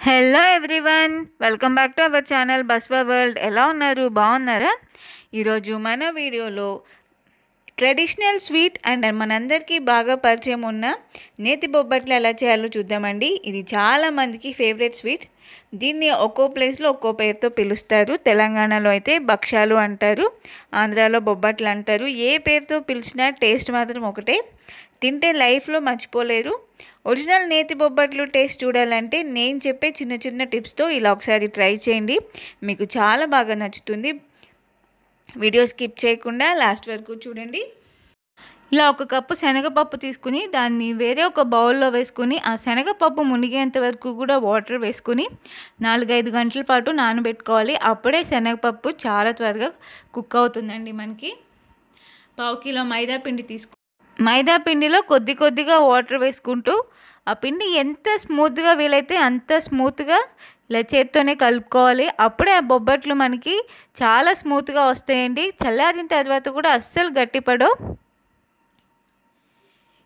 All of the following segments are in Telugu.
Hello everyone, welcome back to our channel Baswa world. ఎలా ఉన్నారు? బాగున్నారా? ఈరోజు మన వీడియోలో ట్రెడిషనల్ స్వీట్ అండ్ మనందరికీ బాగా పరిచయం ఉన్న నేతి బొబ్బట్లు ఎలా చేయాలో చూద్దామండి. ఇది చాలామందికి ఫేవరెట్ స్వీట్. దీన్ని ఒక్కో ప్లేస్లో ఒక్కో పేరుతో పిలుస్తారు. తెలంగాణలో అయితే భక్షాలు అంటారు, ఆంధ్రాలో బొబ్బట్లు అంటారు. ఏ పేరుతో పిలిచినా టేస్ట్ మాత్రం ఒకటే. తింటే లైఫ్లో మర్చిపోలేరు. ఒరిజినల్ నేతి బొబ్బట్లు టేస్ట్ చూడాలంటే నేను చెప్పే చిన్న చిన్న టిప్స్తో ఇలా ఒకసారి ట్రై చేయండి, మీకు చాలా బాగా నచ్చుతుంది. వీడియో స్కిప్ చేయకుండా లాస్ట్ వరకు చూడండి. ఇలా ఒక కప్పు శనగపప్పు తీసుకుని దాన్ని వేరే ఒక బౌల్లో వేసుకుని ఆ శనగపప్పు మునిగేంత వరకు కూడా వాటర్ వేసుకుని 4-5 గంటల పాటు నానబెట్టుకోవాలి. అప్పుడే శనగపప్పు చాలా త్వరగా కుక్ అవుతుందండి. మనకి పావు కిలో మైదా పిండి మైదా పిండిలో కొద్ది కొద్దిగా వాటర్ వేసుకుంటూ ఆ పిండి ఎంత స్మూత్గా వీలైతే అంత స్మూత్గా ఇలా చేత్తోనే కలుపుకోవాలి. అప్పుడే ఆ బొబ్బట్లు మనకి చాలా స్మూత్గా వస్తాయండి. చల్లారిన తర్వాత కూడా అస్సలు గట్టిపడవు.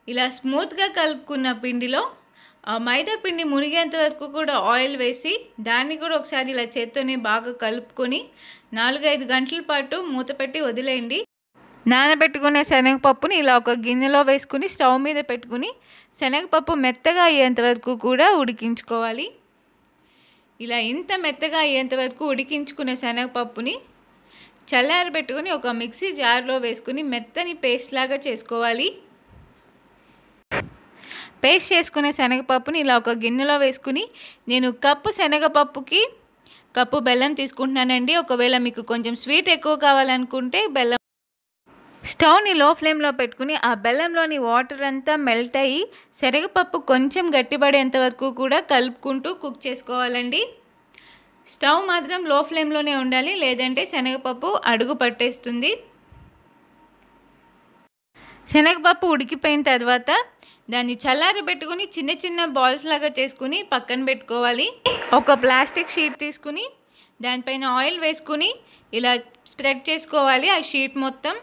ఇలా స్మూత్గా కలుపుకున్న పిండిలో ఆ మైదా పిండి మునిగేంత వరకు కూడా ఆయిల్ వేసి దాన్ని కూడా ఒకసారి ఇలా చేత్తోనే బాగా కలుపుకొని 4-5 గంటల పాటు మూత పెట్టి వదిలేయండి. నానబెట్టుకునే శనగపప్పుని ఇలా ఒక గిన్నెలో వేసుకుని స్టవ్ మీద పెట్టుకుని శనగపప్పు మెత్తగా అయ్యేంత వరకు కూడా ఉడికించుకోవాలి. ఇలా ఇంత మెత్తగా అయ్యేంత వరకు ఉడికించుకునే శనగపప్పుని చల్లారబెట్టుకుని ఒక మిక్సీ జార్లో వేసుకుని మెత్తని పేస్ట్ లాగా చేసుకోవాలి. పేస్ట్ చేసుకునే శనగపప్పుని ఇలా ఒక గిన్నెలో వేసుకుని నేను కప్పు శనగపప్పుకి కప్పు బెల్లం తీసుకుంటున్నానండి. ఒకవేళ మీకు కొంచెం స్వీట్ ఎక్కువ కావాలనుకుంటే బెల్లం స్టవ్ని లో ఫ్లేమ్లో పెట్టుకుని ఆ బెల్లంలోని వాటర్ అంతా మెల్ట్ అయ్యి శనగపప్పు కొంచెం గట్టిపడేంత వరకు కూడా కలుపుకుంటూ కుక్ చేసుకోవాలండి. స్టవ్ మాత్రం లో ఫ్లేమ్లోనే ఉండాలి, లేదంటే శనగపప్పు అడుగు పట్టేస్తుంది. శనగపప్పు ఉడికిపోయిన తర్వాత దాన్ని చల్లారబెట్టుకుని చిన్న చిన్న బాల్స్ లాగా చేసుకుని పక్కన పెట్టుకోవాలి. ఒక ప్లాస్టిక్ షీట్ తీసుకుని దానిపైన ఆయిల్ వేసుకుని ఇలా స్ప్రెడ్ చేసుకోవాలి ఆ షీట్ మొత్తం.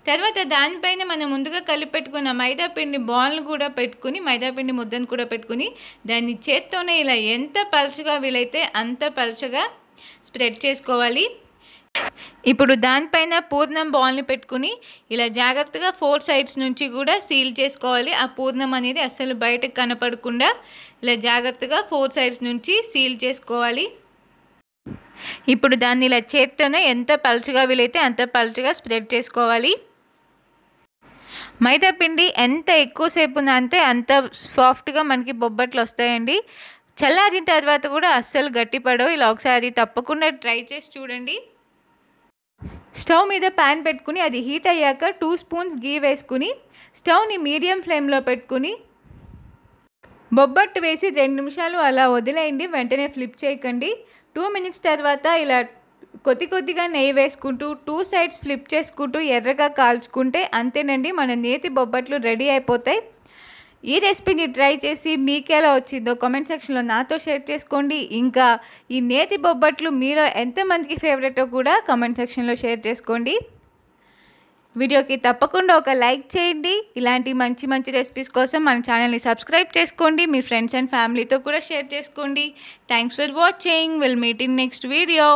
తర్వాత దానిపైన మనం ముందుగా కలిపి పెట్టుకున్న మైదాపిండి బాల్ని కూడా పెట్టుకుని మైదాపిండి ముద్దను కూడా పెట్టుకుని దాన్ని చేత్తోనే ఇలా ఎంత పలుచగా వీలైతే అంత పలుచగా స్ప్రెడ్ చేసుకోవాలి. ఇప్పుడు దానిపైన పూర్ణం బాల్ని పెట్టుకుని ఇలా జాగ్రత్తగా 4 సైడ్స్ నుంచి కూడా సీల్ చేసుకోవాలి. ఆ పూర్ణం అనేది అస్సలు బయటకు కనపడకుండా ఇలా జాగ్రత్తగా 4 సైడ్స్ నుంచి సీల్ చేసుకోవాలి. ఇప్పుడు దాన్ని ఇలా చేత్తోనే ఎంత పలుచగా వీలైతే అంత పలుచగా స్ప్రెడ్ చేసుకోవాలి. మైదా పిండి ఎంత ఎక్కువసేపు నానితే అంత సాఫ్ట్గా మనకి బొబ్బట్లు వస్తాయండి. చల్లారిన తర్వాత కూడా అస్సలు గట్టిపడవు. ఇలా ఒకసారి తప్పకుండా ట్రై చేసి చూడండి. స్టవ్ మీద ప్యాన్ పెట్టుకుని అది హీట్ అయ్యాక 2 స్పూన్స్ గీ వేసుకుని స్టవ్ని మీడియం ఫ్లేమ్లో పెట్టుకుని బొబ్బట్టు వేసి 2 నిమిషాలు అలా వదిలేయండి. వెంటనే ఫ్లిప్ చేయకండి. 2 మినిట్స్ తర్వాత ఇలా కొద్దిగా నెయ్యి వేసుకుంటూ 2 సైడ్స్ ఫ్లిప్ చేసుకుంటూ ఎర్రగా కాల్చుకుంటే అంతేనండి, మన నేతి బొబ్బట్లు రెడీ అయిపోతాయి. ఈ రెసిపీని ట్రై చేసి మీకు ఎలా వచ్చిందో కామెంట్ సెక్షన్లో నాతో షేర్ చేసుకోండి. ఇంకా ఈ నేతి బొబ్బట్లు మీలో ఎంతమందికి ఫేవరెటో కూడా కామెంట్ సెక్షన్లో షేర్ చేసుకోండి. వీడియోకి తప్పకుండా ఒక లైక్ చేయండి. ఇలాంటి మంచి మంచి రెసిపీస్ కోసం మన ఛానల్ని సబ్స్క్రైబ్ చేసుకోండి. మీ ఫ్రెండ్స్ అండ్ ఫ్యామిలీతో కూడా షేర్ చేసుకోండి. Thanks for watching. Will meet in next video.